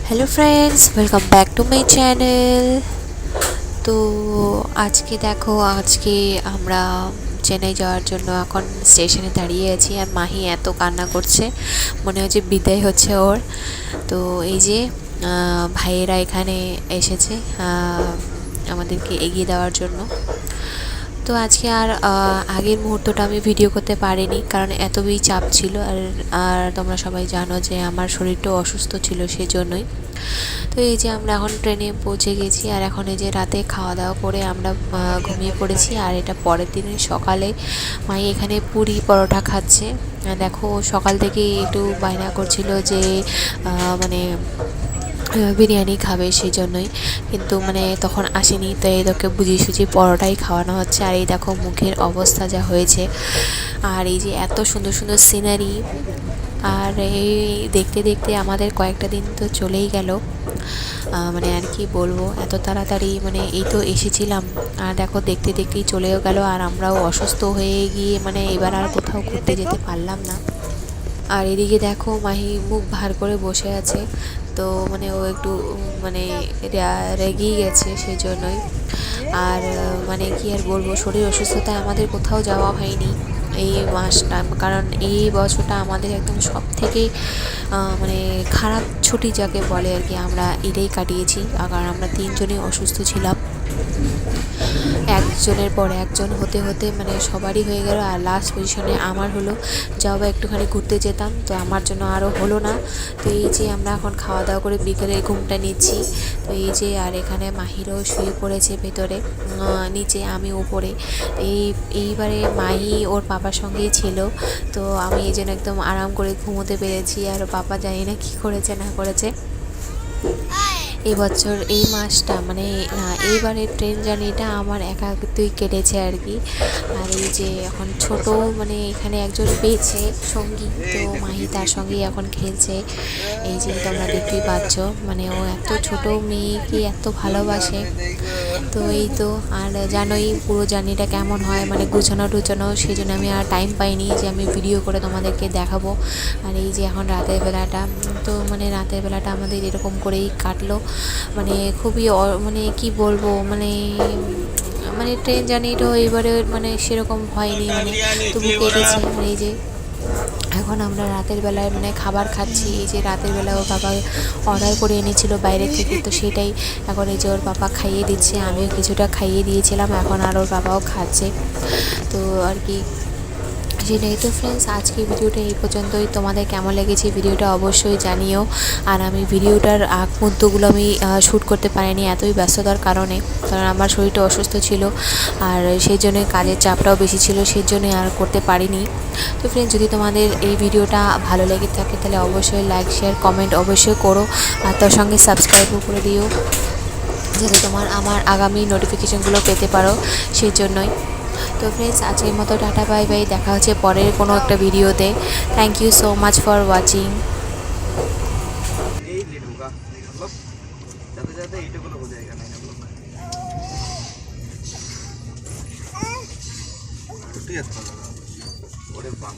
Hello friends, welcome back to my channel. তো আজকে আমরা চেন্নাই যাওয়ার জন্য এখন স্টেশনে দাঁড়িয়ে আছি। আর মাহি এত কান্না করছে, মনে হচ্ছে বিদায় হচ্ছে ওর। তো এই যে ভাইয়েরা এখানে এসেছে আমাদেরকে এগিয়ে দেওয়ার জন্য। তো আজকে আর আগের মুহূর্তটা আমি ভিডিও করতে পারিনি, কারণ এতই চাপ ছিল। আর তোমরা সবাই জানো যে আমার শরীরটাও অসুস্থ ছিল, সেজন্যই। তো এই যে আমরা এখন ট্রেনে পৌঁছে গেছি, আর এখন এই যে রাতে খাওয়া দাওয়া করে আমরা ঘুমিয়ে পড়েছি। আর এটা পরের দিনের সকালে মাই এখানে পুরি পরোটা খাচ্ছে। দেখো, সকাল থেকে একটু বায়না করছিল যে মানে বিরিয়ানি খাবে, সেই জন্যই। কিন্তু মানে তখন আসেনি, তো এদেরকে বুঝিয়ে সুঝিয়ে পরোটাই খাওয়ানো হচ্ছে। আর এই দেখো মুখের অবস্থা যা হয়েছে। আর এই যে এত সুন্দর সুন্দর সিনারি, আর এই দেখতে দেখতে আমাদের কয়েকটা দিন তো চলেই গেল। মানে আর কি বলবো, এত তাড়াতাড়ি মানে এই তো এসেছিলাম, আর দেখো দেখতে দেখতেই চলেও গেল। আর আমরাও অসুস্থ হয়ে গিয়ে মানে এবার আর কোথাও ঘুরতে যেতে পারলাম না। আর এদিকে দেখো মাহি মুখ ভার করে বসে আছে। তো মানে ও একটু মানে রেগেই গেছে, সেই জন্যই। আর মানে কি আর বলবো, শরীর অসুস্থতায় আমাদের কোথাও যাওয়া হয়নি এই মাসটা, কারণ এই বছরটা আমাদের একদম সব থেকে মানে খারাপ ছুটি যাকে বলে আর কি, আমরা এটাই কাটিয়েছি। কারণ আমরা তিনজনই অসুস্থ ছিলাম, একজনের পর একজন হতে হতে মানে সবারই হয়ে গেল। আর লাস্ট পজিশনে আমার হলো, যাও বা একটুখানি ঘুরতে যেতাম, তো আমার জন্য আরও হলো না। তো এই যে আমরা এখন খাওয়া দাওয়া করে বিকেলে ঘুমটা নিচ্ছি। তো এই যে আর এখানে মাহিরও শুয়ে পড়েছে ভেতরে, নিচে আমি উপরে। এইবারে মাহি ওর পাপার সঙ্গেই ছিল, তো আমি এই জন্য একদম আরাম করে ঘুমোতে পেরেছি। আর পাপা জানি না কী করেছে না করেছে এবছর এই মাসটা, মানে এইবারের ট্রেন জার্নিটা আমার একাকিত্বই কেটেছে আর কি। আর এই যে এখন ছোট মানে এখানে একজন পেয়েছে সঙ্গী, তো মাহি তার সঙ্গেই এখন খেলছে। এই যে তোমরা দেখতেই পাচ্ছ, মানে ও এত ছোট মেয়েকে এত ভালোবাসে। তো এই তো, আর জানোই পুরো জার্নিটা কেমন হয়, মানে গুছানো টুছানো, সেই জন্য আমি আর টাইম পাইনি যে আমি ভিডিও করে তোমাদেরকে দেখাবো। আর এই যে এখন রাতের বেলাটা, তো মানে রাতের বেলাটা আমাদের এরকম করেই কাটলো। মানে খুবই মানে কি বলবো, মানে মানে ট্রেন জার্নিটাও এবারে মানে সেরকম হয়নি, মানে তবু কেটেছে। আর এই যে এখন আমরা রাতের বেলায় মানে খাবার খাচ্ছি। এই যে রাতের বেলা ওর বাবা অর্ডার করে এনেছিল বাইরে থেকে, তো সেটাই এখন এই যে ওর বাবা খাইয়ে দিচ্ছে, আমিও কিছুটা খাইয়ে দিয়েছিলাম, এখন আর ওর বাবাও খাচ্ছে। তো আর কি সেটাই। তো ফ্রেন্ডস, আজকে ভিডিওটা এই পর্যন্তই। তোমাদের কেমন লেগেছে ভিডিওটা অবশ্যই জানিও। আর আমি ভিডিওটার আগ মুহূর্তগুলো আমি শ্যুট করতে পারিনি এতই ব্যস্ততার কারণে, কারণ আমার শরীরটা অসুস্থ ছিল, আর সেই জন্যই কাজের চাপটাও বেশি ছিল, সেই জন্যই আর করতে পারিনি। তো ফ্রেন্ডস, যদি তোমাদের এই ভিডিওটা ভালো লেগে থাকে তাহলে অবশ্যই লাইক শেয়ার কমেন্ট অবশ্যই করো, আর তার সঙ্গে সাবস্ক্রাইবও করে দিও, যাতে আমার আগামী নোটিফিকেশানগুলো পেতে পারো, সেই জন্যই। তো ফ্রেন্ডস, আজকের মতো টাটা বাই বাই, দেখা হচ্ছে পরের কোনো একটা ভিডিওতে। Thank you so much for watching. ওরে বাপ